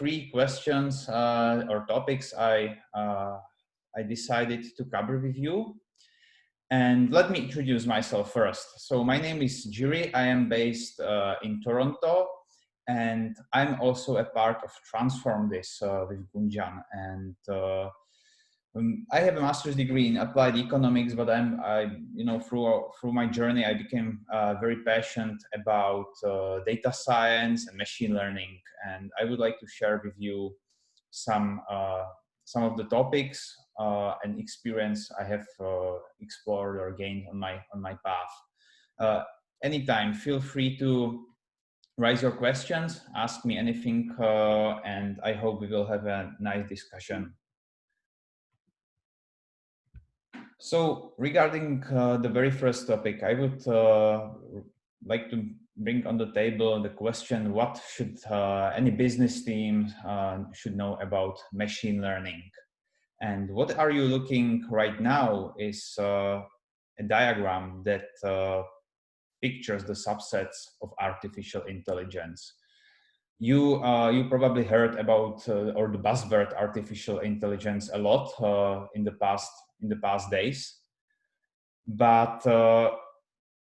three questions or topics I decided to cover with you. And let me introduce myself first. So my name is Jiri. I am based in Toronto, and I'm also a part of Transform This with Gunjan. And I have a master's degree in applied economics, but through my journey, I became very passionate about data science and machine learning. And I would like to share with you some of the topics and experience I have explored or gained on my path. Anytime, feel free to raise your questions, ask me anything, and I hope we will have a nice discussion. So regarding the very first topic, I would like to bring on the table the question: what should any business team should know about machine learning? And what are you looking right now is a diagram that pictures the subsets of artificial intelligence. You probably heard about or the buzzword artificial intelligence a lot in the past days, but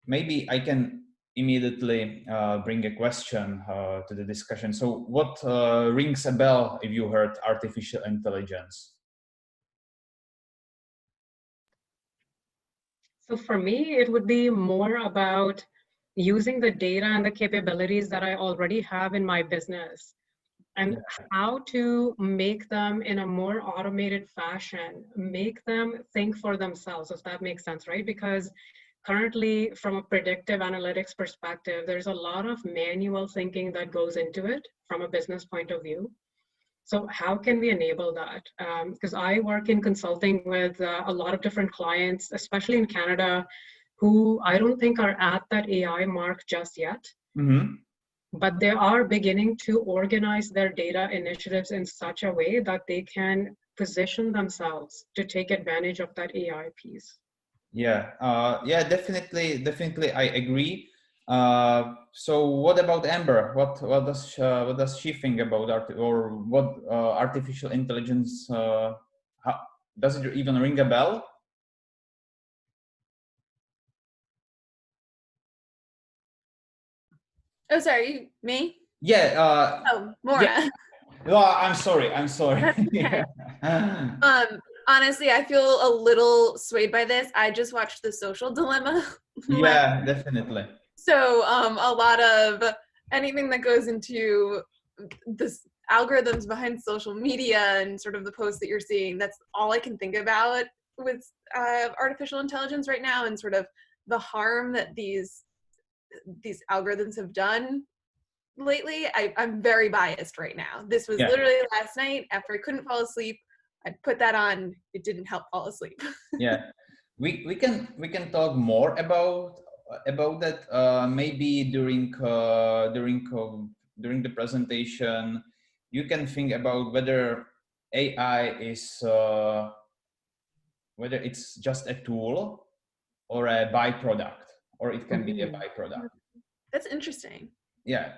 maybe I can immediately bring a question to the discussion. So what rings a bell if you heard artificial intelligence? So for me, it would be more about using the data and the capabilities that I already have in my business and how to make them in a more automated fashion, make them think for themselves, if that makes sense, right? Because currently, from a predictive analytics perspective, there's a lot of manual thinking that goes into it from a business point of view. So how can we enable that? Because I work in consulting with a lot of different clients, especially in Canada, who I don't think are at that AI mark just yet. Mm-hmm. But they are beginning to organize their data initiatives in such a way that they can position themselves to take advantage of that AI piece. Yeah, definitely, I agree. So, what about Amber? What does she think about artificial intelligence? How, does it even ring a bell? Oh, sorry, me? Yeah. Oh, Maura. Yeah. Oh, I'm sorry. Okay. Honestly, I feel a little swayed by this. I just watched The Social Dilemma. Yeah, definitely. So a lot of anything that goes into this algorithms behind social media and sort of the posts that you're seeing, that's all I can think about with artificial intelligence right now, and sort of the harm that these algorithms have done lately. I'm very biased right now. This was literally last night after I couldn't fall asleep. I put that on. It didn't help fall asleep. Yeah, we can talk more about that maybe during the presentation. You can think about whether AI is whether it's just a tool or a byproduct, or it can be a byproduct. That's interesting. Yeah.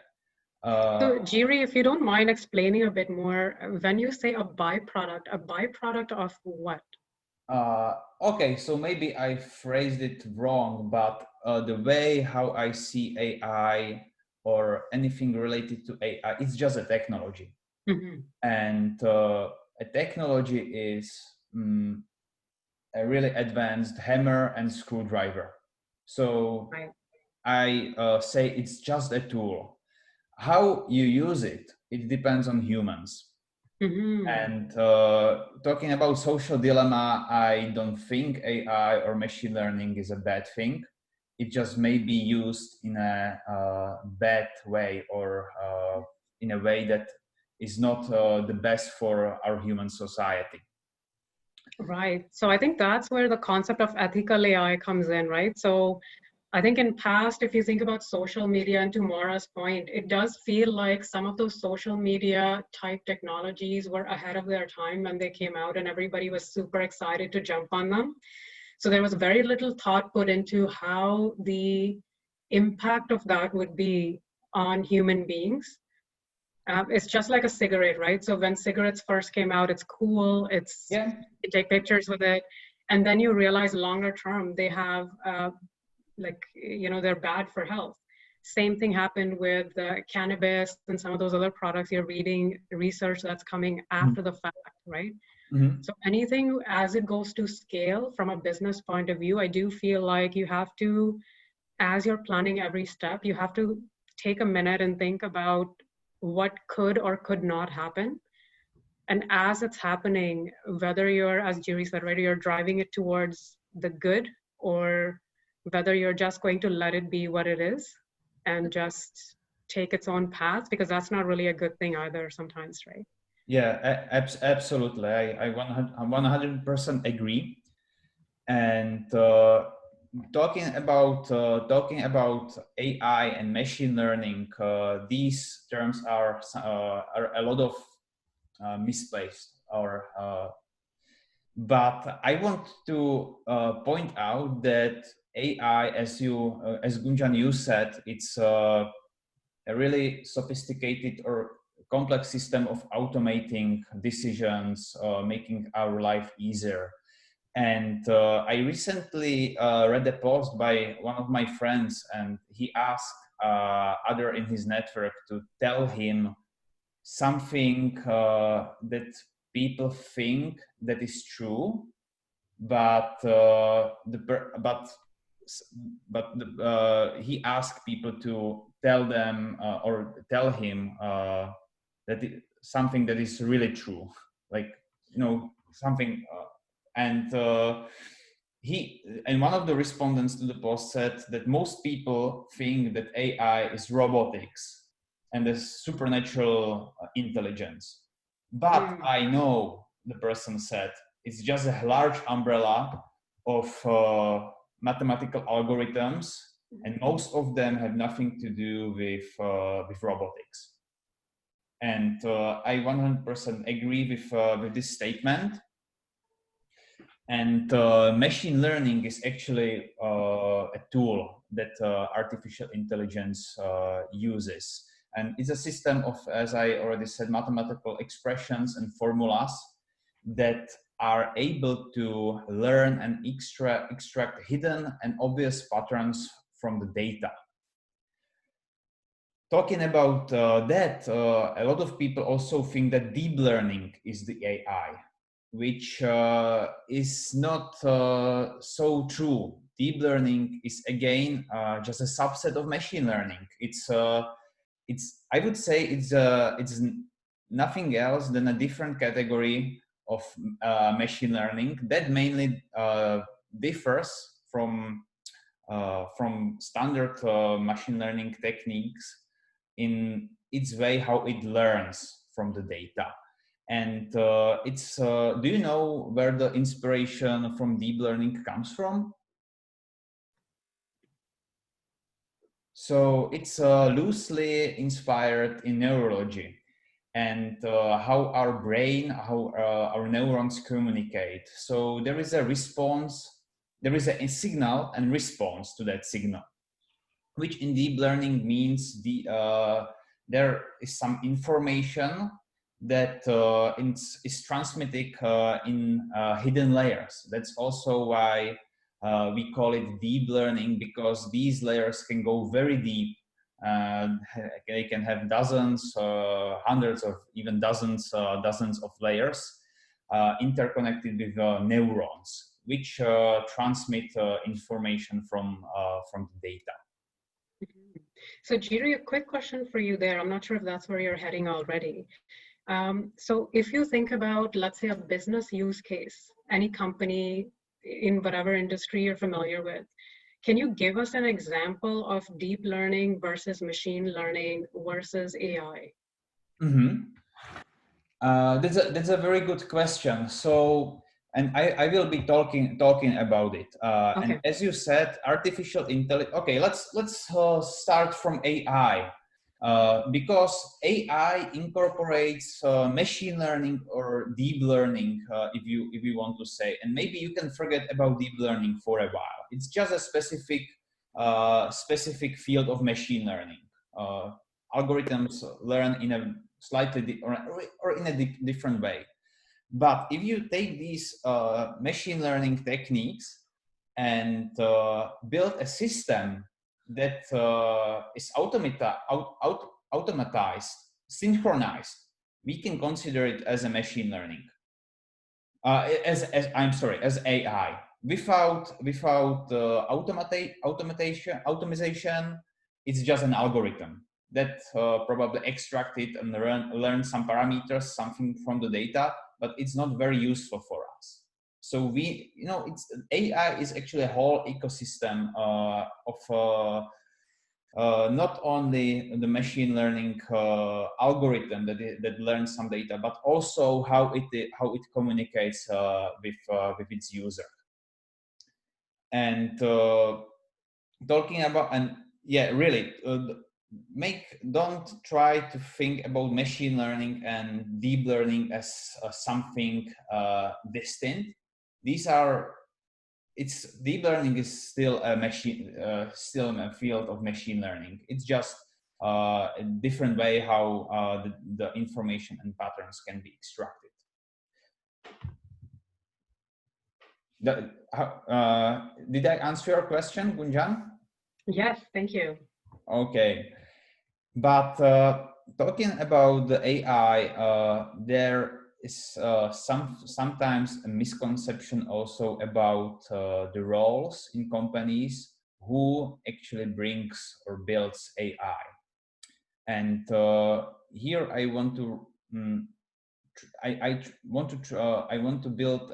So Jiri, if you don't mind explaining a bit more, when you say a byproduct of what? Okay, so maybe I phrased it wrong, but the way how I see AI or anything related to AI, it's just a technology. Mm-hmm. And a technology is a really advanced hammer and screwdriver. So I say it's just a tool. How you use it, it depends on humans. Mm-hmm. And talking about social dilemma, I don't think AI or machine learning is a bad thing. It just may be used in a bad way, or in a way that is not the best for our human society. Right. So I think that's where the concept of ethical AI comes in, right? So I think in past, if you think about social media, and to Maura's point, it does feel like some of those social media type technologies were ahead of their time when they came out, and everybody was super excited to jump on them. So there was very little thought put into how the impact of that would be on human beings. It's just like a cigarette, right? So when cigarettes first came out, it's cool. Yeah. You take pictures with it, and then you realize longer term they have they're bad for health. Same thing happened with cannabis and some of those other products. You're reading research that's coming after the fact, right? Mm-hmm. So anything as it goes to scale from a business point of view, I do feel like you have to, as you're planning every step, you have to take a minute and think about what could or could not happen. And as it's happening, whether you're, as Jiri said, whether you're driving it towards the good or whether you're just going to let it be what it is and just take its own path, because that's not really a good thing either sometimes, right? Yeah, absolutely. I 100% agree. And talking about AI and machine learning, these terms are a lot of misplaced. But I want to point out that AI, as Gunjan, you said, it's a really sophisticated or complex system of automating decisions, making our life easier. And I recently read a post by one of my friends, and he asked other in his network to tell him something that people think that is true, but he asked people to tell them or tell him something that is really true, like something, and one of the respondents to the post said that most people think that AI is robotics and a supernatural intelligence, but I know, the person said, it's just a large umbrella of mathematical algorithms, and most of them have nothing to do with robotics. And I 100% agree with this statement. And machine learning is actually a tool that artificial intelligence uses. And it's a system of, as I already said, mathematical expressions and formulas that are able to learn and extract hidden and obvious patterns from the data. Talking about that, a lot of people also think that deep learning is the AI, which is not so true. Deep learning is again just a subset of machine learning. It's I would say it's nothing else than a different category of machine learning that mainly differs from standard machine learning techniques in its way how it learns from the data. And do you know where the inspiration from deep learning comes from? So it's loosely inspired in neurology and how our brain, how our neurons communicate. So there is a response, there is a signal and response to that signal, which in deep learning means there is some information that is transmitted in hidden layers. That's also why we call it deep learning, because these layers can go very deep. They can have dozens, hundreds, or even dozens of layers interconnected with neurons, which transmit information from the data. So Jiri, a quick question for you there. I'm not sure if that's where you're heading already. So if you think about, let's say, a business use case, any company in whatever industry you're familiar with, can you give us an example of deep learning versus machine learning versus AI? Mm-hmm. That's a very good question. So, and I will be talking about it. Okay. And as you said, artificial intelligence. Okay, let's start from AI. Because AI incorporates machine learning or deep learning, if you want to say, and maybe you can forget about deep learning for a while. It's just a specific field of machine learning. Algorithms learn in a slightly or in a different way. But if you take these machine learning techniques and build a system that is automatized, synchronized, we can consider it as a machine learning. As AI. Without automation, it's just an algorithm that probably extracted and learn some parameters, something from the data, but it's not very useful for us. So AI is actually a whole ecosystem of not only the machine learning algorithm that learns some data, but also how it communicates with its user. And talking about, and yeah, really, don't try to think about machine learning and deep learning as something distinct. Deep learning is still still a field of machine learning. It's just a different way how the information and patterns can be extracted. Did I answer your question, Gunjan? Yes, thank you. Okay, but talking about the AI, there is sometimes a misconception also about the roles in companies who actually brings or builds AI. And here I want to I want to build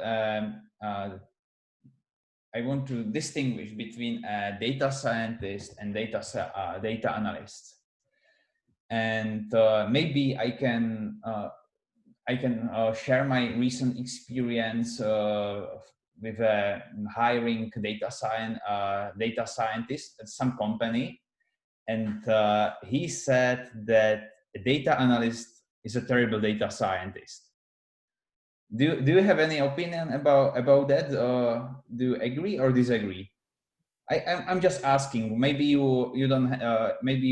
I want to distinguish between a data scientist and data analyst. And maybe I can share my recent experience with hiring data scientist at some company, and he said that a data analyst is a terrible data scientist. Do you have any opinion about that? Do you agree or disagree? I'm just asking. Maybe you don't. Maybe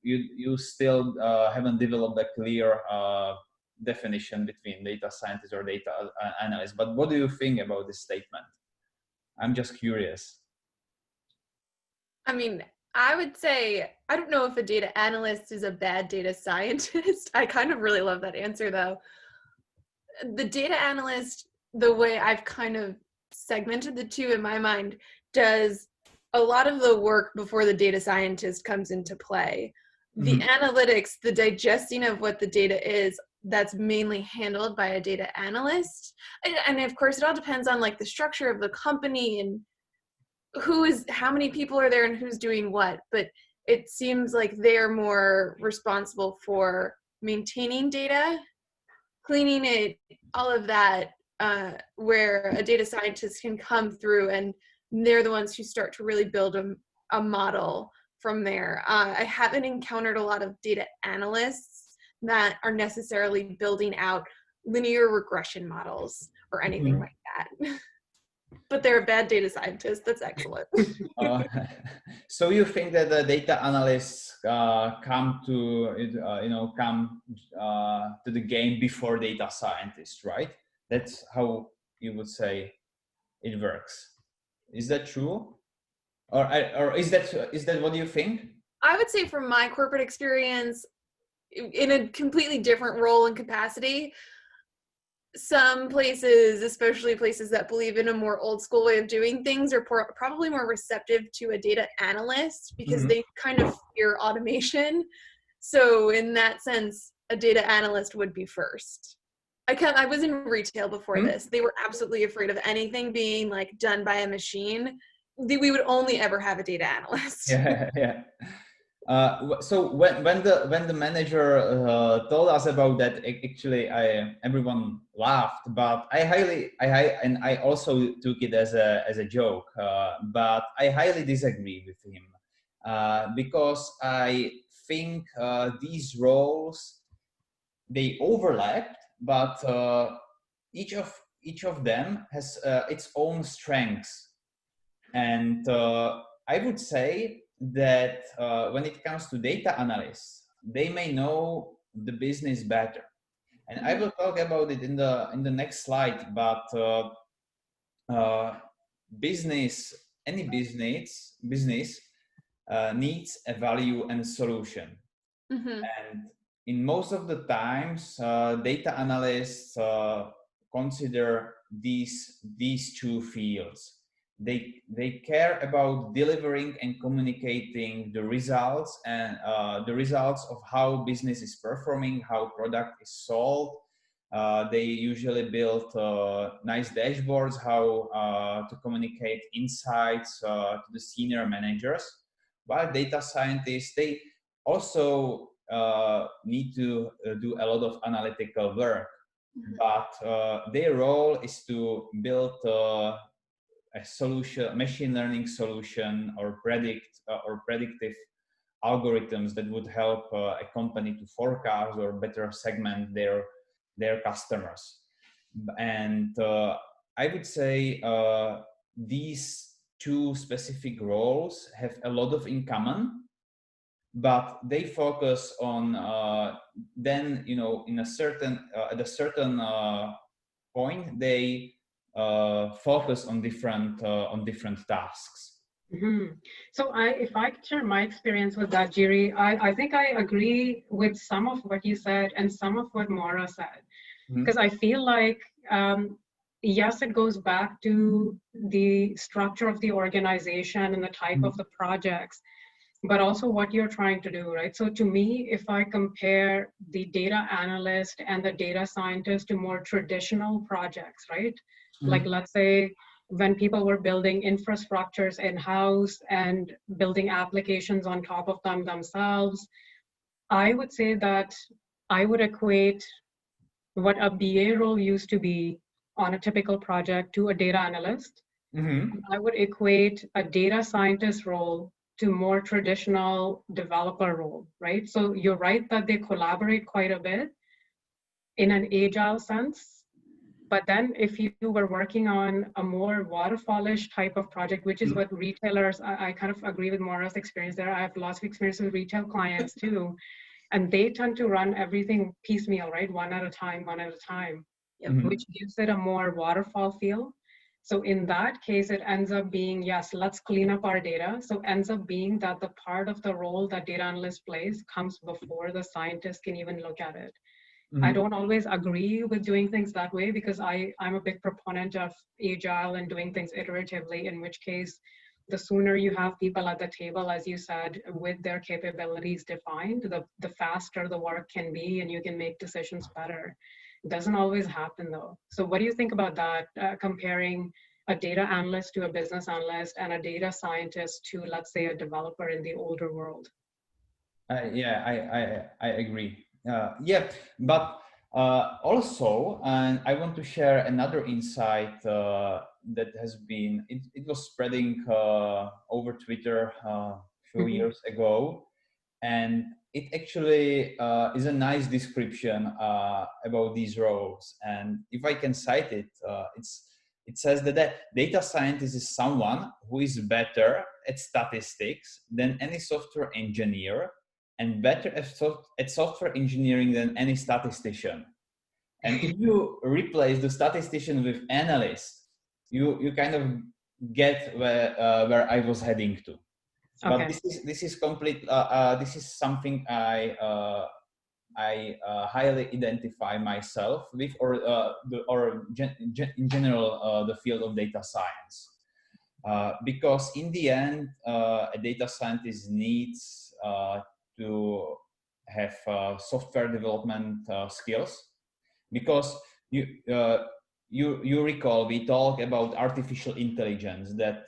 you still haven't developed a clear definition between data scientist or data analyst. But what do you think about this statement? I'm just curious. I mean, I would say, I don't know if a data analyst is a bad data scientist. I kind of really love that answer though. The data analyst, the way I've kind of segmented the two in my mind, does a lot of the work before the data scientist comes into play. The analytics, the digesting of what the data is, that's mainly handled by a data analyst. And of course, it all depends on like the structure of the company and how many people are there and who's doing what. But it seems like they're more responsible for maintaining data, cleaning it, all of that, where a data scientist can come through and they're the ones who start to really build a model from there. I haven't encountered a lot of data analysts that are necessarily building out linear regression models or anything like that. But they're a bad data scientist. That's excellent. So you think that the data analysts come to the game before data scientists, right? That's how you would say it works. Is that true? Or is that what you think? I would say from my corporate experience, in a completely different role and capacity, some places, especially places that believe in a more old school way of doing things, are probably more receptive to a data analyst because they kind of fear automation. So in that sense, a data analyst would be first. I was in retail before this. They were absolutely afraid of anything being like done by a machine. We would only ever have a data analyst. Yeah. So when the manager told us about that, actually everyone laughed, but I also took it as a joke. But I highly disagree with him because I think these roles, they overlapped, but each of them has its own strengths, and I would say that when it comes to data analysts, they may know the business better. And I will talk about it in the next slide. But business, any business needs a value and a solution. And in most of the times, data analysts consider these two fields. They care about delivering and communicating the results, and the results of how business is performing, how product is sold. They usually build nice dashboards, how to communicate insights to the senior managers. While data scientists, they also need to do a lot of analytical work, but their role is to build a solution, machine learning solution, or predictive algorithms that would help a company to forecast or better segment their customers. And I would say these two specific roles have a lot of in common, but they focus on then, you know, in a certain at a certain point, they focus on different tasks. So if I could share my experience with that, Jiri, I think I agree with some of what you said and some of what Maura said, because I feel like, yes, it goes back to the structure of the organization and the type of the projects, but also what you're trying to do, right? So to me, if I compare the data analyst and the data scientist to more traditional projects, right? Like, let's say when people were building infrastructures in-house and building applications on top of them themselves, I would say that I would equate what a BA role used to be on a typical project to a data analyst. I would equate a data scientist role to more traditional developer role, right? So you're right that they collaborate quite a bit in an agile sense. But then if you were working on a more waterfallish type of project, which is what retailers, I kind of agree with Maura's experience there. I have lots of experience with retail clients too. And they tend to run everything piecemeal, right? One at a time, which gives it a more waterfall feel. So in that case, it ends up being, yes, let's clean up our data. So ends up being that the part of the role that data analyst plays comes before the scientist can even look at it. I don't always agree with doing things that way, because I'm a big proponent of agile and doing things iteratively, in which case, the sooner you have people at the table, as you said, with their capabilities defined, the faster the work can be and you can make decisions better. It doesn't always happen though. So what do you think about that, comparing a data analyst to a business analyst and a data scientist to, let's say, a developer in the older world? Yeah, I agree. Yeah, but also, and I want to share another insight that has been, it was spreading over Twitter a few years ago, and it actually is a nice description about these roles. And if I can cite it, it says that the data scientist is someone who is better at statistics than any software engineer, and better at software engineering than any statistician. And if you replace the statistician with analyst, you kind of get where I was heading to. Okay. But this is complete. This is something I highly identify myself with, or in general the field of data science, because in the end, a data scientist needs to have software development skills, because you recall we talked about artificial intelligence, that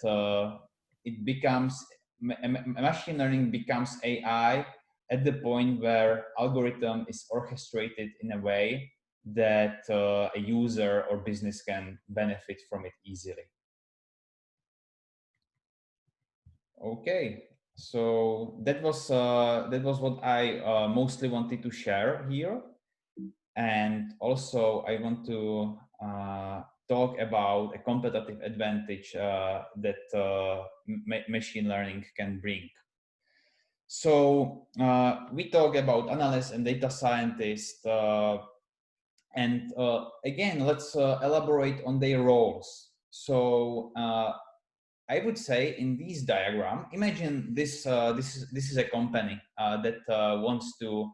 it becomes machine learning becomes AI at the point where algorithm is orchestrated in a way that a user or business can benefit from it easily. Okay, so that was what I mostly wanted to share here, and also I want to talk about a competitive advantage that machine learning can bring. So we talk about analysts and data scientists, and again, let's elaborate on their roles. So I would say in this diagram, imagine this. This is a company that wants to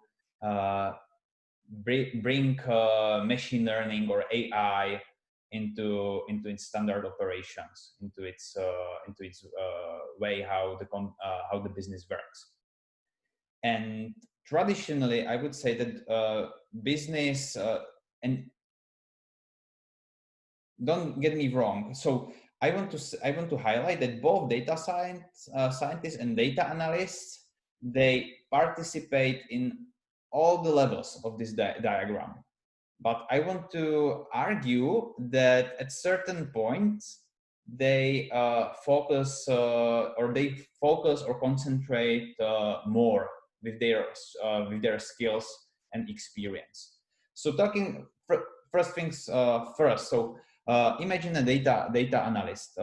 bring machine learning or AI into its standard operations, into its way how the business works. And traditionally, I would say that business and don't get me wrong. So I want to highlight that both data scientists and data analysts, they participate in all the levels of this diagram. But I want to argue that at certain points they focus or concentrate more with their skills and experience. So talking first things first. So imagine a data analyst.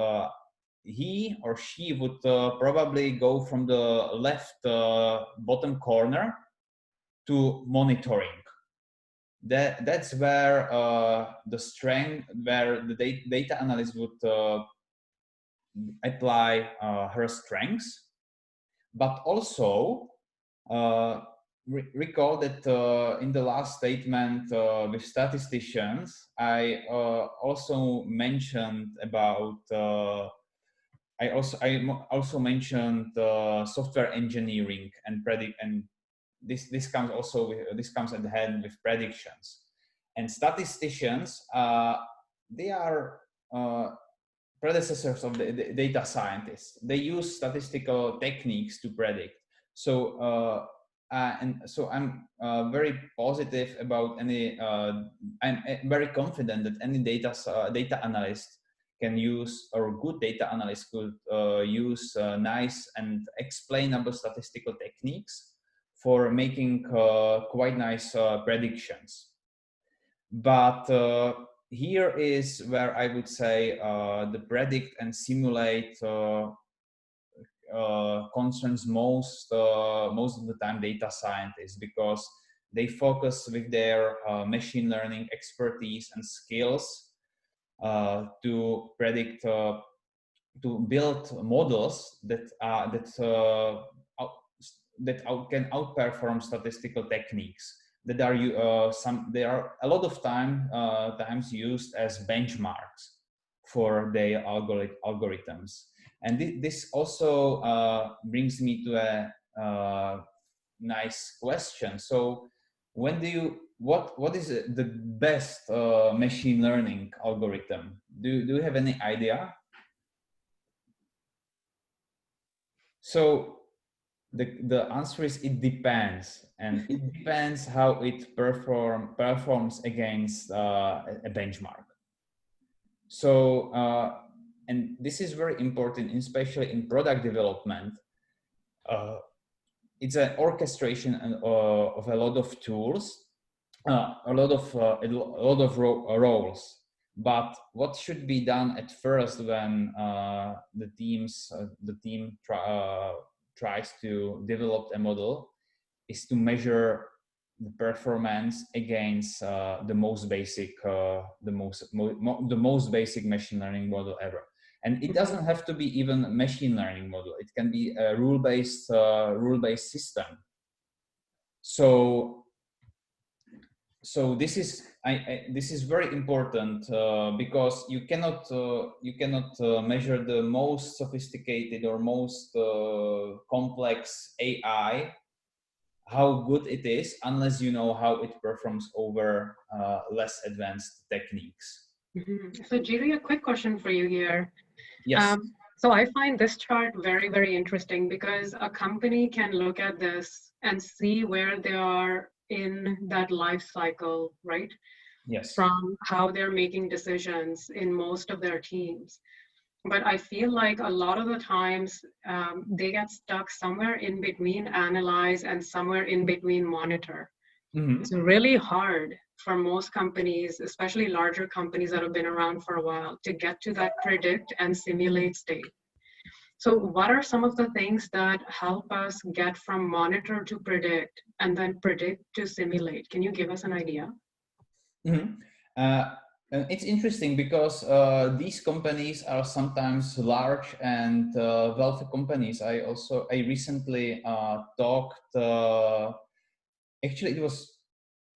He or she would probably go from the left bottom corner to monitoring. That's where where the data analyst would apply her strengths, but also recall that in the last statement with statisticians, I also mentioned about I also mentioned software engineering and this comes also this comes at the hand with predictions. And statisticians, they are predecessors of the data scientists. They use statistical techniques to predict. So I'm very positive about any. I'm very confident that any data analyst can use, or good data analyst could use nice and explainable statistical techniques for making quite nice predictions. But here is where I would say the predict and simulate concerns most of the time data scientists, because they focus with their machine learning expertise and skills to predict, to build models that can outperform statistical techniques that are they are a lot of times used as benchmarks for their algorithms. And this also brings me to a nice question. So when do you what is the best machine learning algorithm? Do you have any idea? So the answer is it depends, and it depends how it performs against a benchmark. So and this is very important, especially in product development. It's an orchestration of a lot of tools, a lot of roles. But what should be done at first when the team tries to develop a model is to measure the performance against the most basic basic machine learning model ever. And it doesn't have to be even a machine learning model. It can be a rule-based system. So this is very important because you cannot measure the most sophisticated or most complex AI, how good it is, unless you know how it performs over less advanced techniques. Mm-hmm. So Jiri, a quick question for you here. Yes. So I find this chart very, very interesting, because a company can look at this and see where they are in that life cycle, right? Yes. From how they're making decisions in most of their teams. But I feel like a lot of the times they get stuck somewhere in between analyze and somewhere in between monitor. Mm-hmm. It's really hard for most companies, especially larger companies that have been around for a while, to get to that predict and simulate state. So what are some of the things that help us get from monitor to predict and then predict to simulate? Can you give us an idea? Mm-hmm. It's interesting because these companies are sometimes large and wealthy companies. I recently talked. Actually, it was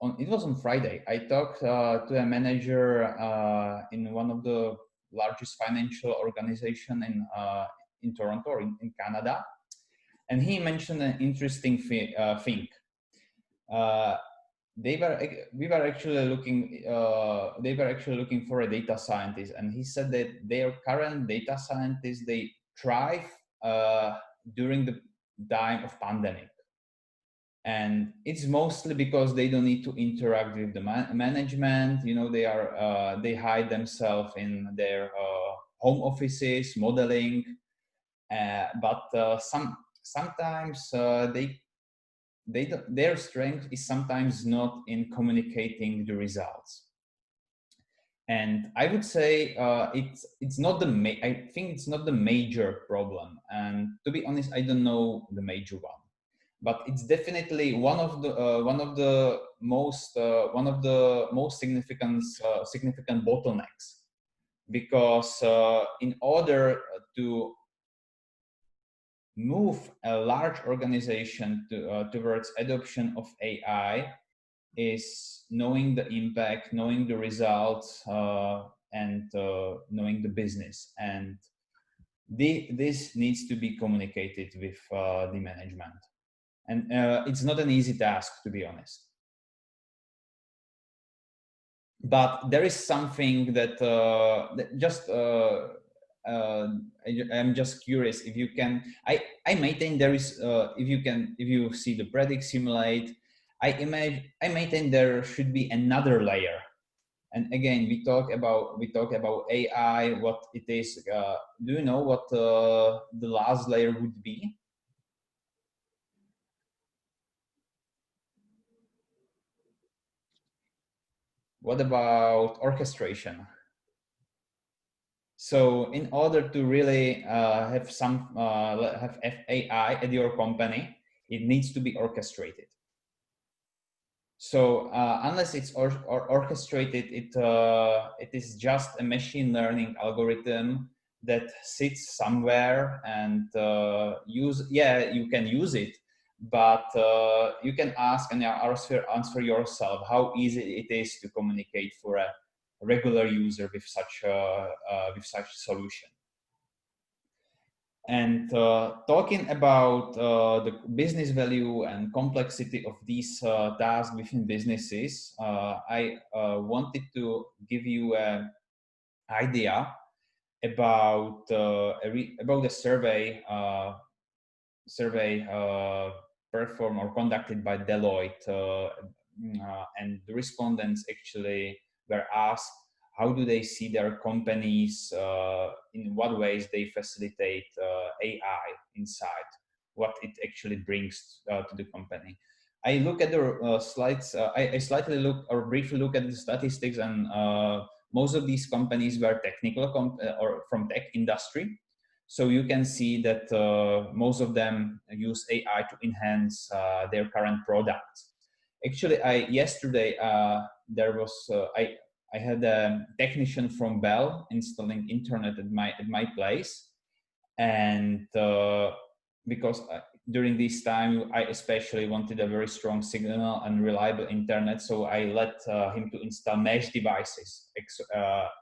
on Friday. I talked to a manager in one of the largest financial organization in Toronto, or in Canada, and he mentioned an interesting thing. Uh, we were actually looking they were actually looking for a data scientist, and he said that their current data scientists, they thrive during the time of pandemic, and it's mostly because they don't need to interact with the management. You know, they hide themselves in their home offices modeling, but sometimes their strength is sometimes not in communicating the results. And I would say it's not I think it's not the major problem. And to be honest, I don't know the major one, but it's definitely one of the most significant bottlenecks, because in order to move a large organization towards adoption of AI, is knowing the impact, knowing the results, and knowing the business. And this needs to be communicated with the management. And it's not an easy task, to be honest. But there is something that, I'm just curious if you can. I maintain there is if you see the predict, simulate. I maintain there should be another layer. And again, we talk about AI, what it is. Do you know what the last layer would be? What about orchestration? So in order to really have AI at your company, it needs to be orchestrated. So unless it's orchestrated, it is just a machine learning algorithm that sits somewhere and you can use it, but you can ask and answer yourself how easy it is to communicate for a regular user with such a solution. And talking about the business value and complexity of these tasks within businesses, I wanted to give you an idea about about a survey performed or conducted by Deloitte, and the respondents actually were asked how do they see their companies, in what ways they facilitate AI inside, what it actually brings to the company. I look at the slides, I slightly look or briefly look at the statistics, and most of these companies were technical or from tech industry. So you can see that most of them use AI to enhance their current products. Actually, yesterday there was I had a technician from Bell installing internet at my place, and because during this time I especially wanted a very strong signal and reliable internet, so I let him to install mesh devices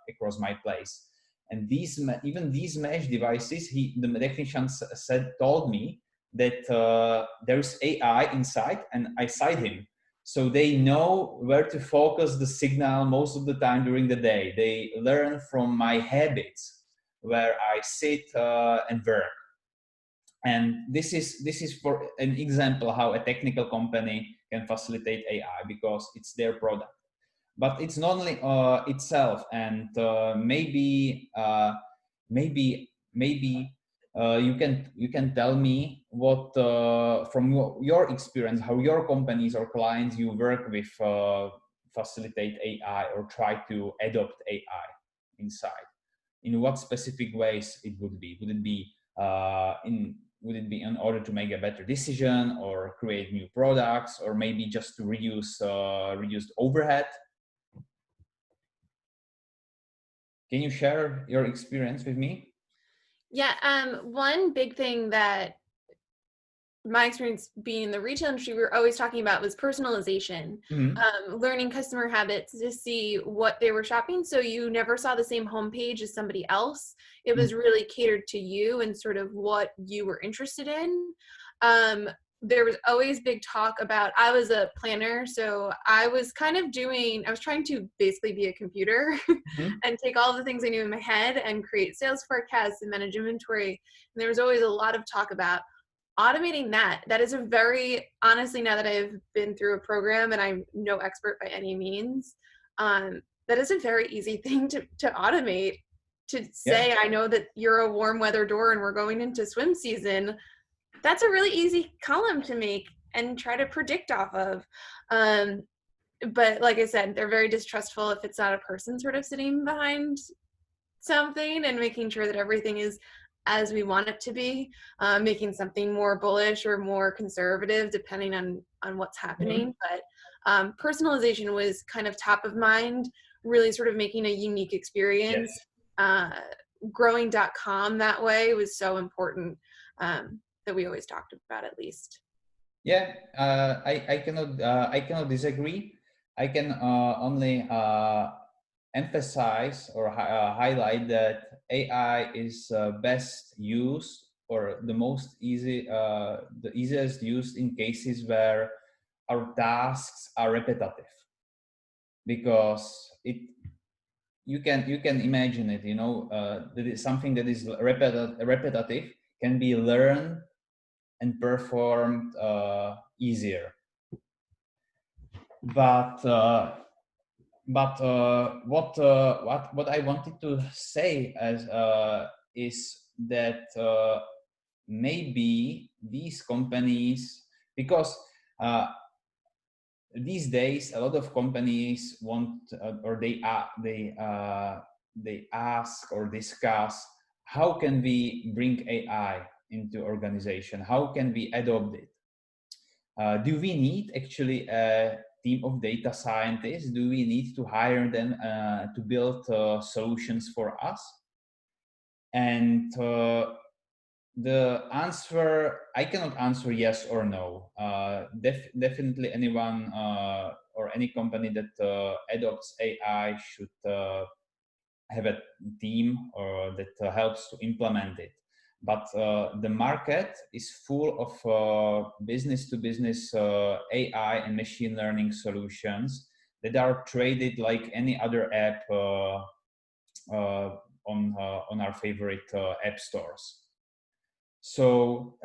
across my place. And even these mesh devices, the technician told me that there's AI inside, and I cite him. So they know where to focus the signal most of the time during the day. They learn from my habits, where I sit and work. And this is for an example how a technical company can facilitate AI, because it's their product. But it's not only itself, and maybe you can tell me what from your experience, how your companies or clients you work with facilitate AI or try to adopt AI inside. In what specific ways it would be? Would it be would it be in order to make a better decision or create new products, or maybe just to reduce overhead? Can you share your experience with me? Yeah, one big thing that my experience being in the retail industry, we were always talking about was personalization, learning customer habits to see what they were shopping. So you never saw the same homepage as somebody else. It was really catered to you and sort of what you were interested in. There was always big talk about, I was a planner, so I was trying to basically be a computer and take all the things I knew in my head and create sales forecasts and manage inventory. And there was always a lot of talk about automating that. That is a very, honestly, now that I've been through a program and I'm no expert by any means, that is a very easy thing to automate. To say, Yeah. I know that you're a warm weather door and we're going into swim season. That's a really easy column to make and try to predict off of. But like I said, they're very distrustful if it's not a person sort of sitting behind something and making sure that everything is as we want it to be, making something more bullish or more conservative depending on what's happening. But personalization was kind of top of mind, really sort of making a unique experience. Growing.com that way was so important, that we always talked about, at least. Yeah, I cannot disagree. I can only emphasize or highlight that AI is best used, or the easiest used in cases where our tasks are repetitive, because you can imagine it, that is something that is repetitive can be learned and performed easier. But what I wanted to say is that maybe these companies, because these days a lot of companies want or they ask or discuss, how can we bring AI into organization? How can we adopt it? Do we need actually a team of data scientists? Do we need to hire them to build solutions for us? And the answer, I cannot answer yes or no. Definitely anyone or any company that adopts AI should have a team or that helps to implement it. But the market is full of business-to-business AI and machine learning solutions that are traded like any other app on our favorite app stores. So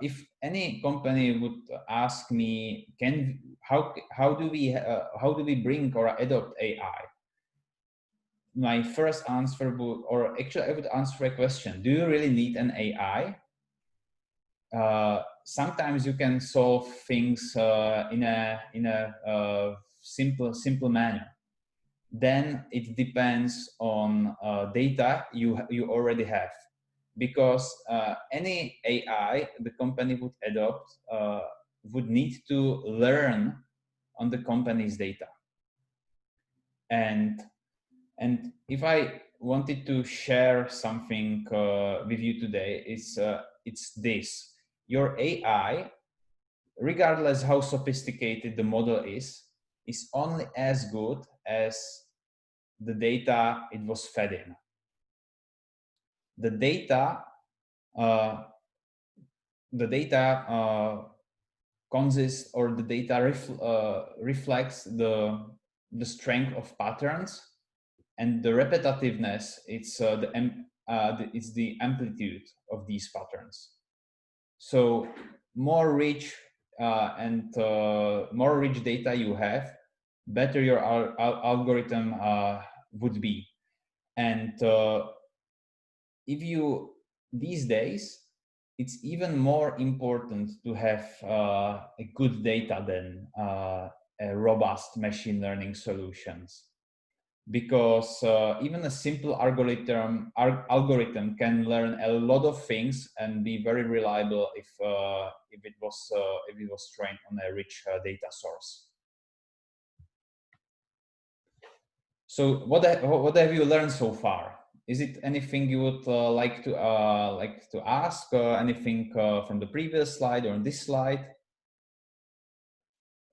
if any company would ask me, how do we bring or adopt AI? My first answer would, or actually I would answer a question: do you really need an AI? Sometimes you can solve things in a simple manner. Then it depends on data you already have, because any AI the company would adopt would need to learn on the company's data. And if I wanted to share something with you today, it's this: your AI, regardless how sophisticated the model is only as good as the data it was fed in. The data consists, or the data reflects the strength of patterns, and the repetitiveness, it's the amplitude of these patterns. So more rich more rich data you have, better your algorithm would be. And if you, these days, it's even more important to have a good data than a robust machine learning solutions. because even a simple algorithm can learn a lot of things and be very reliable if it was trained on a rich data source. So what have you learned so far? Is it anything you would like to ask? Anything from the previous slide or on this slide?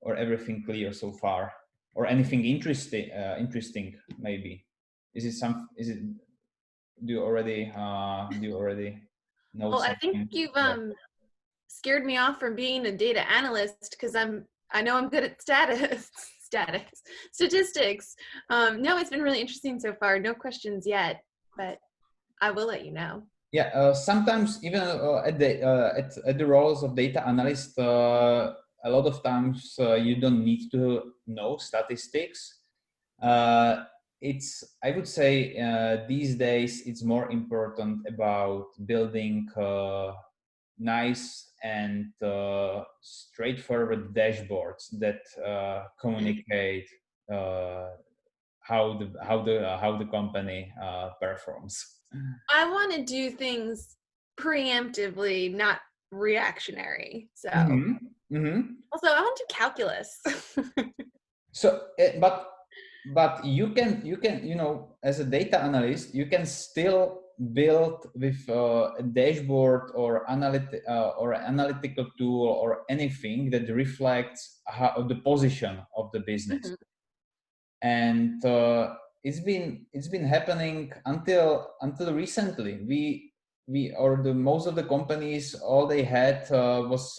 Or everything clear so far? Or anything interesting maybe? Is it do you already know Well, I think something? you've Yeah. scared me off from being a data analyst because I know I'm good at statistics. No, it's been really interesting so far. No questions yet, but I will let you know. Yeah, sometimes even at the roles of data analyst, a lot of times you don't need to know statistics. I would say these days it's more important about building nice and straightforward dashboards that communicate how the company performs. I want to do things preemptively, not reactionary. So also I want to do calculus. So, but you can as a data analyst you can still build with a dashboard or analytical tool or anything that reflects the position of the business. And it's been happening until recently. Most of the companies, all they had was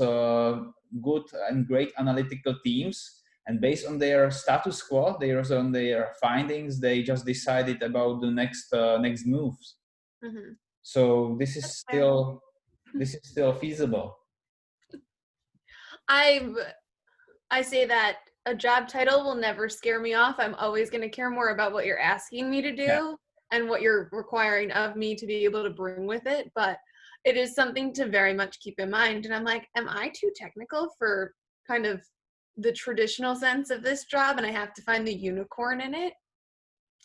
good and great analytical teams, and based on their status quo, on their findings, they just decided about the next moves. So this is still feasible. I say that a job title will never scare me off. I'm always going to care more about what you're asking me to do and what you're requiring of me to be able to bring with it. But it is something to very much keep in mind. And I'm like, am I too technical for kind of the traditional sense of this job? And I have to find the unicorn in it.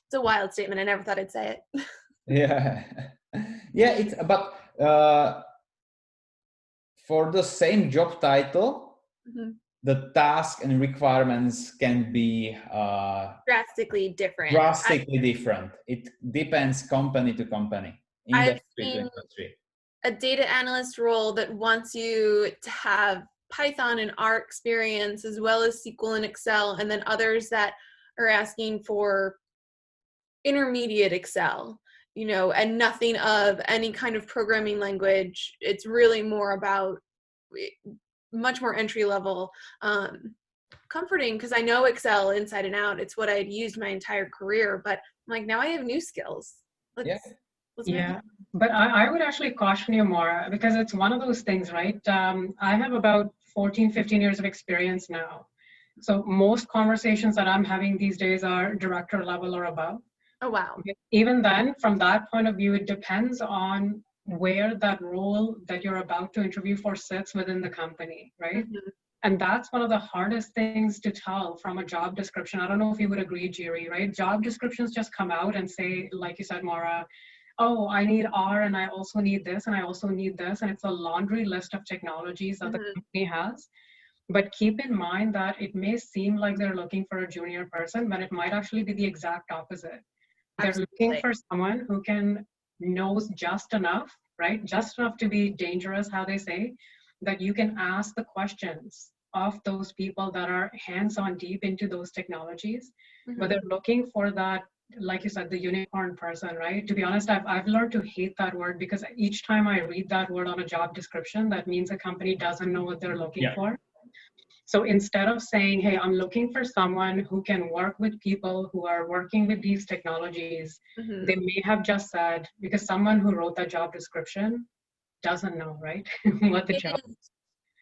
It's a wild statement. I never thought I'd say it. Yeah. It's about for the same job title, the task and requirements can be drastically different. Different. It depends company to company, I've industry to seen industry. a data analyst role that wants you to have Python and R experience as well as SQL and Excel, and then others that are asking for intermediate Excel, and nothing of any kind of programming language. It's really more about much more entry level, comforting because I know Excel inside and out. It's what I had used my entire career, but I'm like, now I have new skills. But I would actually caution you more because it's one of those things, right? I have about 14, 15 years of experience now. So most conversations that I'm having these days are director level or above. Oh, wow. Even then, from that point of view, it depends on where that role that you're about to interview for sits within the company, right? And that's one of the hardest things to tell from a job description. I don't know if you would agree, Jiri, right? Job descriptions just come out and say, like you said, Maura, oh, I need R and I also need this and I also need this. And it's a laundry list of technologies that the company has. But keep in mind that it may seem like they're looking for a junior person, but it might actually be the exact opposite. They're looking for someone who knows just enough, right? Just enough to be dangerous, how they say, that you can ask the questions of those people that are hands-on deep into those technologies. But they're looking for that, like you said, the unicorn person, right? To be honest, I've learned to hate that word because each time I read that word on a job description, that means a company doesn't know what they're looking for. So instead of saying, hey, I'm looking for someone who can work with people who are working with these technologies, they may have just said, because someone who wrote that job description doesn't know, right? What the job is.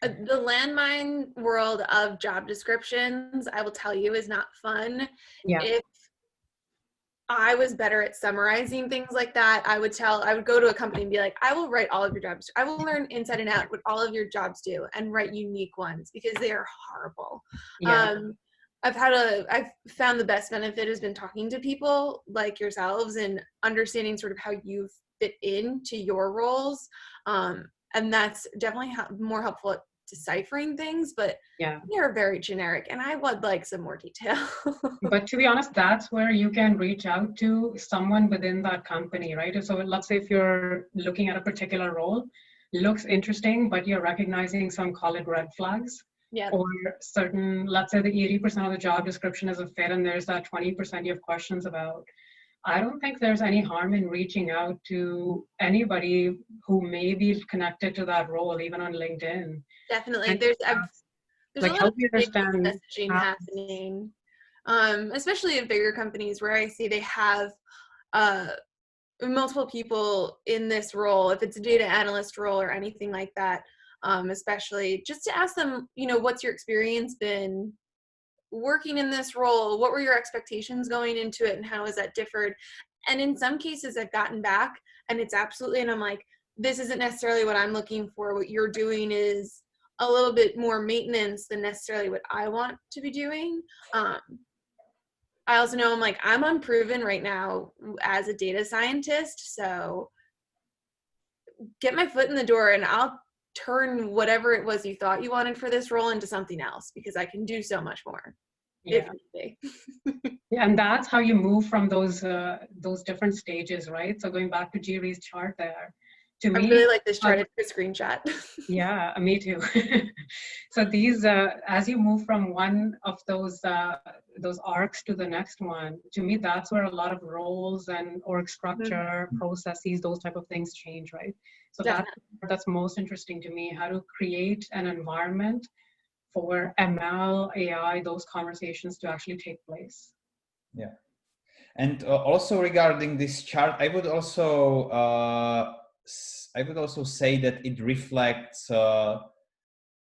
The landmine world of job descriptions, I will tell you, is not fun. If I was better at summarizing things like that, I would go to a company and be like, I will write all of your jobs. I will learn inside and out what all of your jobs do and write unique ones because they are horrible. I've found the best benefit has been talking to people like yourselves and understanding sort of how you fit into your roles. And that's definitely more helpful at deciphering things, but Yeah. you're very generic and I would like some more detail. But to be honest, that's where you can reach out to someone within that company, right? So let's say if you're looking at a particular role, looks interesting, but you're recognizing some, call it red flags, Yeah. or certain, let's say the 80% of the job description is a fit and there's that 20% you have questions about. I don't think there's any harm in reaching out to anybody who may be connected to that role, even on LinkedIn. Definitely. And There's a like lot of help you understand messaging how, happening, especially in bigger companies where I see they have multiple people in this role, if it's a data analyst role or anything like that, especially just to ask them, what's your experience been working in this role? What were your expectations going into it and how has that differed? And in some cases I've gotten back and it's absolutely, and I'm like, this isn't necessarily what I'm looking for. What you're doing is a little bit more maintenance than necessarily what I want to be doing. I also know I'm unproven right now as a data scientist. So get my foot in the door and I'll turn whatever it was you thought you wanted for this role into something else because I can do so much more. yeah. Yeah, and that's how you move from those different stages, right? So going back to Jiri's chart there, to I me, really like this chart. It's a screenshot. yeah, me too. So these, as you move from one of those arcs to the next one, to me, that's where a lot of roles and org structure, processes, those type of things change, right? So that's most interesting to me, how to create an environment for ML, AI, those conversations to actually take place. Yeah. And also regarding this chart, I would also say that it reflects not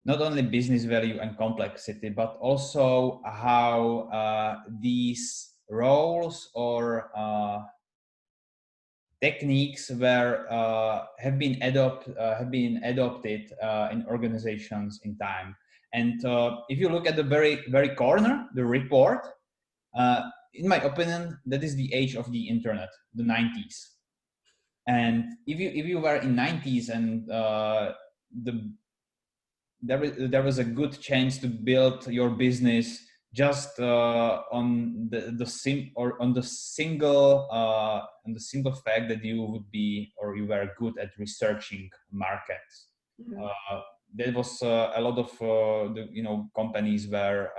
only business value and complexity, but also how these roles or techniques have been adopted in organizations in time. And if you look at the very corner, the report, in my opinion, that is the age of the internet, the 90s. And if you were in 90s and there was a good chance to build your business just on the single fact that you would be or you were good at researching markets. There was a lot of companies were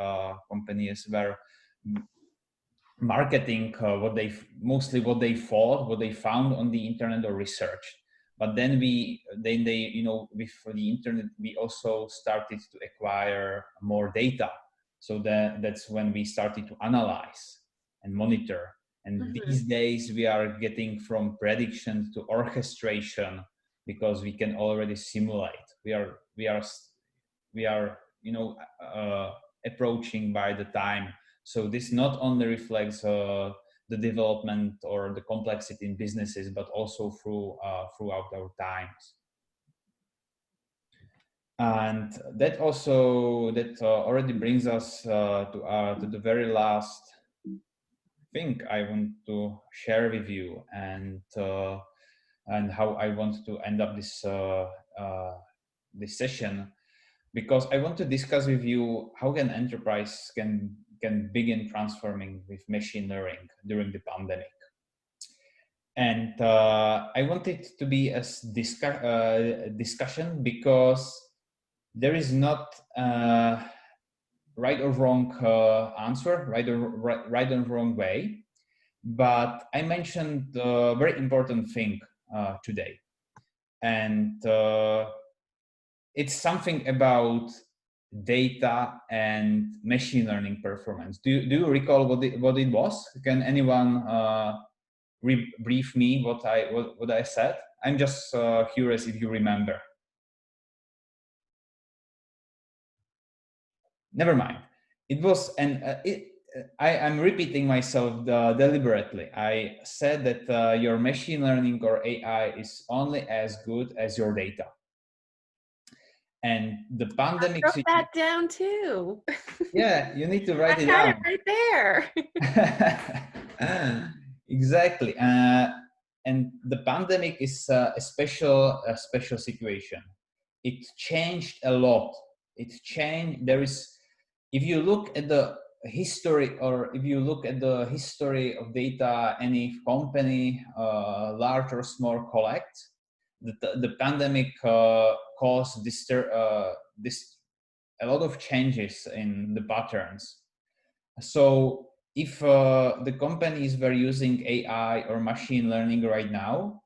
marketing what they found on the internet or researched. But then with the internet we also started to acquire more data, so that's when we started to analyze and monitor. And these days we are getting from prediction to orchestration because we can already simulate. We are approaching by the time. So this not only reflects the development or the complexity in businesses, but also throughout our times. And that already brings us to the very last thing I want to share with you, and how I want to end up this session, because I want to discuss with you how can enterprise can begin transforming with machine learning during the pandemic. And I want it to be a discussion because there is not right or wrong answer, right or wrong way. But I mentioned a very important thing today, and it's something about data and machine learning performance. Do you recall what it was? Can anyone brief me what I said? I'm just curious if you remember. Never mind. It was, and I'm repeating myself deliberately. I said that your machine learning or AI is only as good as your data. And the I pandemic wrote that down too. yeah, you need to write I it had down. it right there. Exactly. And the pandemic is a special situation. It changed a lot. It changed. There is, if you look at the history, or if you look at the history of data any company, large or small, collects, the pandemic caused this a lot of changes in the patterns. So if the companies were using AI or machine learning right now,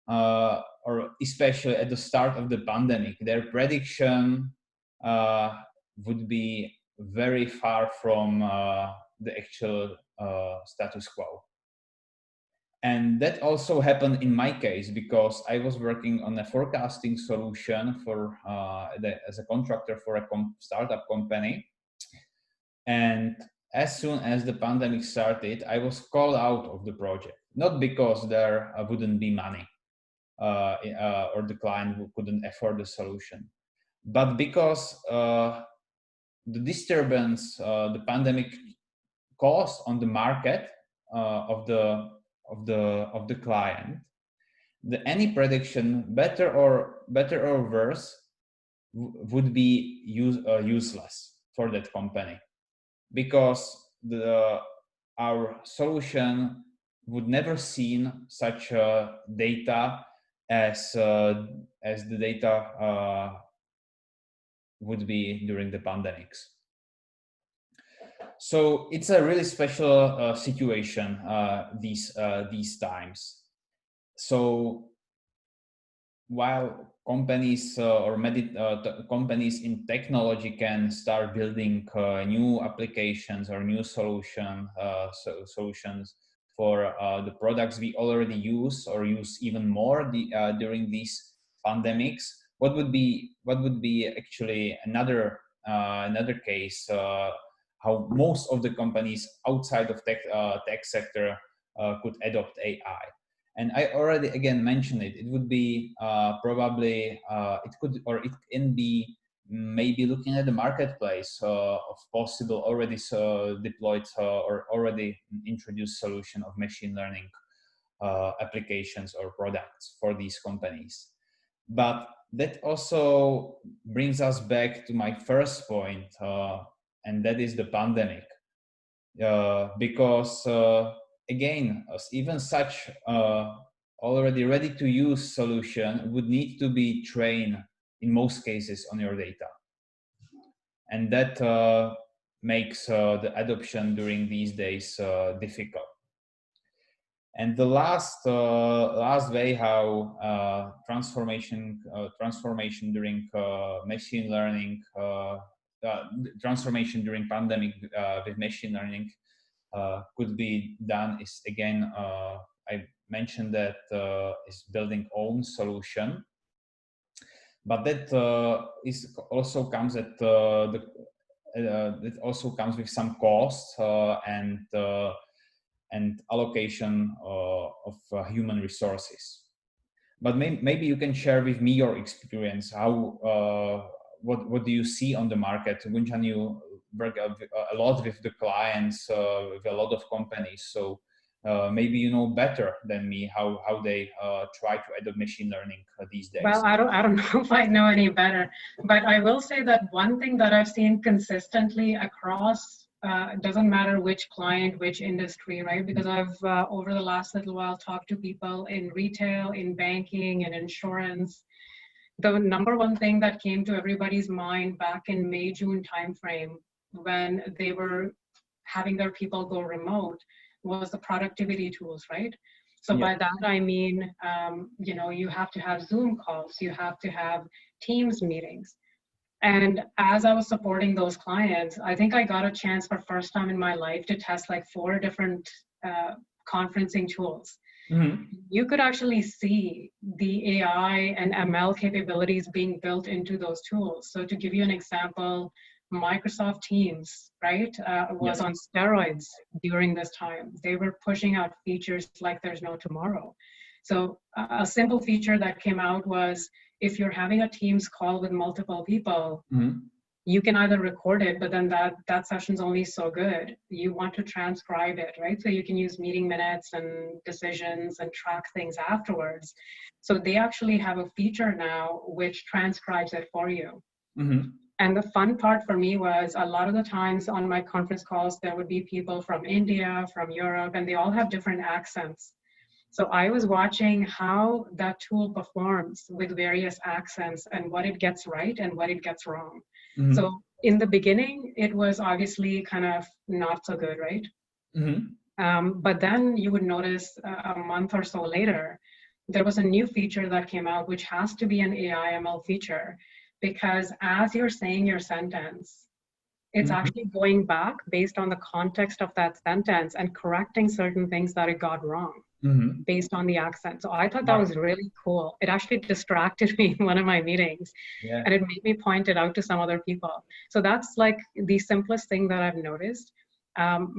or especially at the start of the pandemic, their prediction would be very far from the actual status quo. And that also happened in my case, because I was working on a forecasting solution for as a contractor for a startup company. And as soon as the pandemic started, I was called out of the project, not because there wouldn't be money or the client who couldn't afford the solution, but because the disturbance the pandemic caused on the market of the client, any prediction, better or worse, would be useless for that company, because our solution would never seen such data as the data would be during the pandemics. So it's a really special situation these times. So while companies companies in technology can start building new applications or new solutions for the products we already use, or use even more during these pandemics, what would be actually another case, how most of the companies outside of tech sector could adopt AI. And I already again mentioned it. It would be probably it can be maybe looking at the marketplace of possible already deployed or already introduced solution of machine learning applications or products for these companies. But that also brings us back to my first point, and that is the pandemic, because again, even such already ready to use solution would need to be trained in most cases on your data, and that makes the adoption during these days difficult. And the last way how transformation during machine learning, transformation during pandemic with machine learning could be done is, again, I mentioned that is building own solution, but that is also comes at it also comes with some costs and allocation of human resources. But maybe you can share with me your experience. How what do you see on the market? Gunjan, you work a lot with the clients, with a lot of companies. So maybe you know better than me how they try to adopt machine learning these days. Well, I don't know if I know any better, but I will say that one thing that I've seen consistently across, doesn't matter which client, which industry, right? Because I've over the last little while talked to people in retail, in banking, and insurance. The number one thing that came to everybody's mind back in May, June timeframe, when they were having their people go remote, was the productivity tools, right? So by that, I mean, you have to have Zoom calls, you have to have Teams meetings. And as I was supporting those clients, I think I got a chance for first time in my life to test like 4 different conferencing tools. Mm-hmm. You could actually see the AI and ML capabilities being built into those tools. So to give you an example, Microsoft Teams, right, was on steroids during this time. They were pushing out features like there's no tomorrow. So a simple feature that came out was if you're having a Teams call with multiple people, Mm-hmm. you can either record it, but then that session's only so good. You want to transcribe it, right? So you can use meeting minutes and decisions and track things afterwards. So they actually have a feature now which transcribes it for you. Mm-hmm. And the fun part for me was a lot of the times on my conference calls, there would be people from India, from Europe, and they all have different accents. So I was watching how that tool performs with various accents and what it gets right and what it gets wrong. Mm-hmm. So in the beginning, it was obviously kind of not so good, right? Mm-hmm. But then you would notice a month or so later, there was a new feature that came out, which has to be an AI ML feature, because as you're saying your sentence, it's Mm-hmm. actually going back based on the context of that sentence and correcting certain things that it got wrong. Mm-hmm. Based on the accent. So I thought that was really cool. It actually distracted me in one of my meetings, Yeah. and it made me point it out to some other people. So that's like the simplest thing that I've noticed.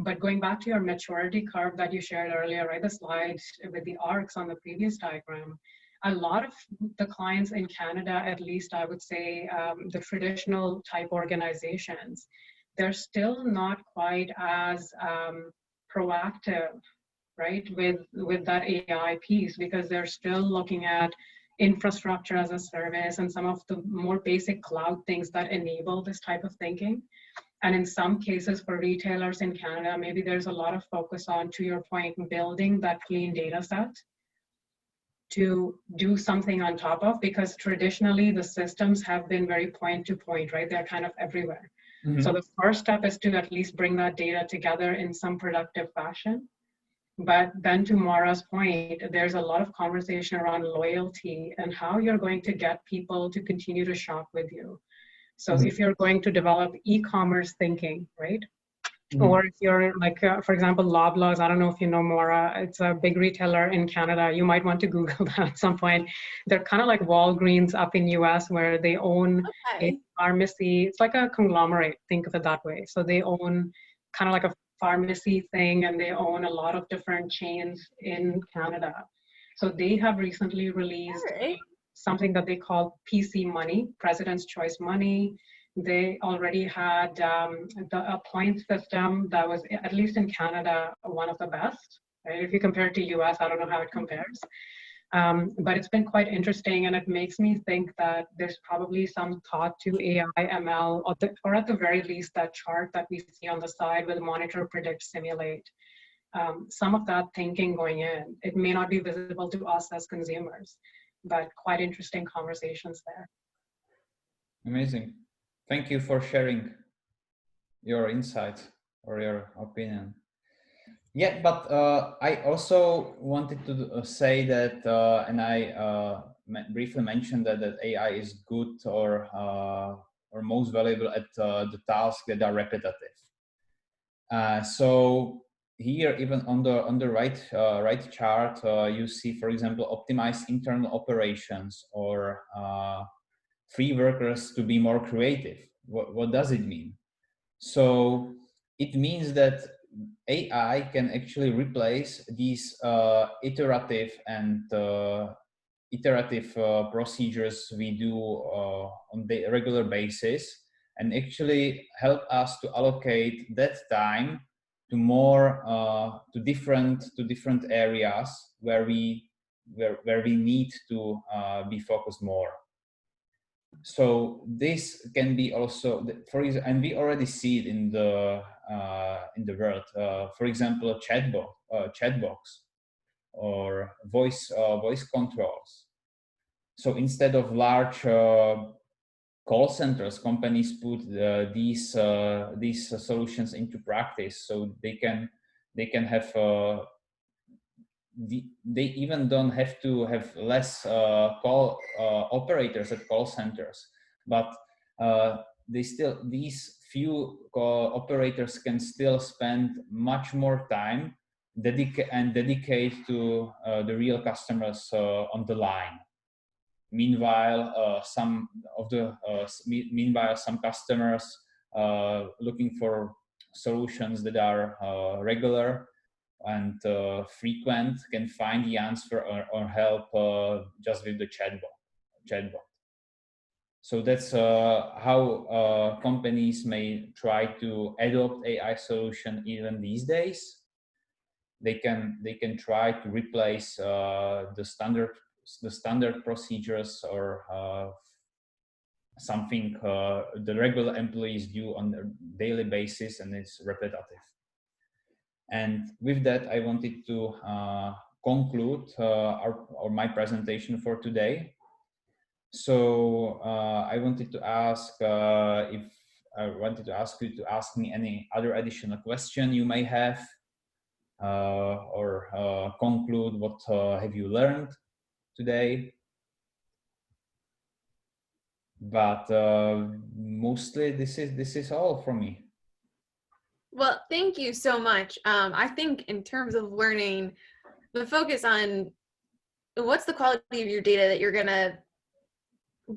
But going back to your maturity curve that you shared earlier, right, the slide with the arcs on the previous diagram, a lot of the clients in Canada, at least I would say, the traditional type organizations, they're still not quite as proactive, right, with that AI piece, because they're still looking at infrastructure as a service and some of the more basic cloud things that enable this type of thinking. And in some cases for retailers in Canada, maybe there's a lot of focus on, to your point, building that clean data set to do something on top of, because traditionally the systems have been very point to point, right? They're kind of everywhere. Mm-hmm. So the first step is to at least bring that data together in some productive fashion. But then to Mara's point, there's a lot of conversation around loyalty and how you're going to get people to continue to shop with you. So Mm-hmm. if you're going to develop e-commerce thinking, right? Mm-hmm. Or if you're like, for example, Loblaws, I don't know if you know Mara, it's a big retailer in Canada. You might want to Google that at some point. They're kind of like Walgreens up in US, where they own a pharmacy. It's like a conglomerate, think of it that way. So they own kind of like a pharmacy thing, and they own a lot of different chains in Canada. So they have recently released something that they call PC Money, President's Choice Money. They already had a point system that was, at least in Canada, one of the best. Right? If you compare it to US, I don't know how it compares. But it's been quite interesting, and it makes me think that there's probably some thought to AI, ML, or at the very least that chart that we see on the side with monitor, predict, simulate. Some of that thinking going in. It may not be visible to us as consumers, but quite interesting conversations there. Amazing. Thank you for sharing your insight or your opinion. Yeah, but I also wanted to say that, and I briefly mentioned that AI is good or most valuable at the tasks that are repetitive. So here, even on the right chart, you see, for example, optimize internal operations or free workers to be more creative. What does it mean? So it means that AI can actually replace these iterative procedures we do on the regular basis, and actually help us to allocate that time to more to different areas where we need to be focused more. So this can be also, for example, and we already see it in the world. For example, a chatbox or voice controls. So instead of large call centers, companies put these solutions into practice, so they can have. They even don't have to have less call operators at call centers, but these few operators can still spend much more time dedicate to the real customers on the line. Meanwhile, some customers looking for solutions that are regular and frequent can find the answer or help just with the chatbot. So that's how companies may try to adopt AI solution even these days. They can try to replace the standard procedures or something the regular employees do on a daily basis, and it's repetitive. And with that, I wanted to conclude my presentation for today. So I wanted to ask you to ask me any other additional question you may have, or conclude what have you learned today. But mostly this is all from me. Well, thank you so much. I think in terms of learning, the focus on what's the quality of your data that you're gonna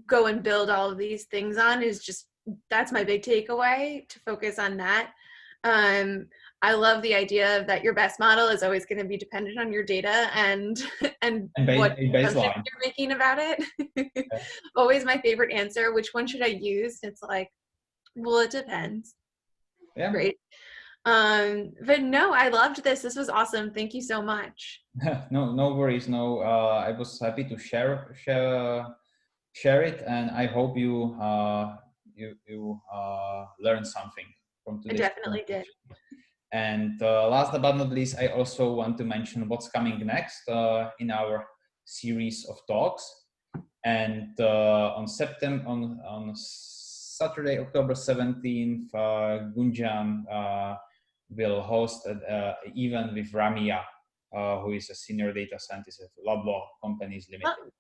go and build all of these things on is just, that's my big takeaway, to focus on that. I love the idea that your best model is always going to be dependent on your data and what assumptions you're making about it. Yeah. Always my favorite answer, which one should I use? It's like, well, it depends. Yeah. Great. But no, I loved this. This was awesome. Thank you so much. No worries. No, I was happy to share it, and I hope you learned something from today's. I definitely did. And last but not least, I also want to mention what's coming next in our series of talks. And on Saturday, October 17th, Gunjan will host an event with Ramia, who is a senior data scientist at Loblaw Companies Limited.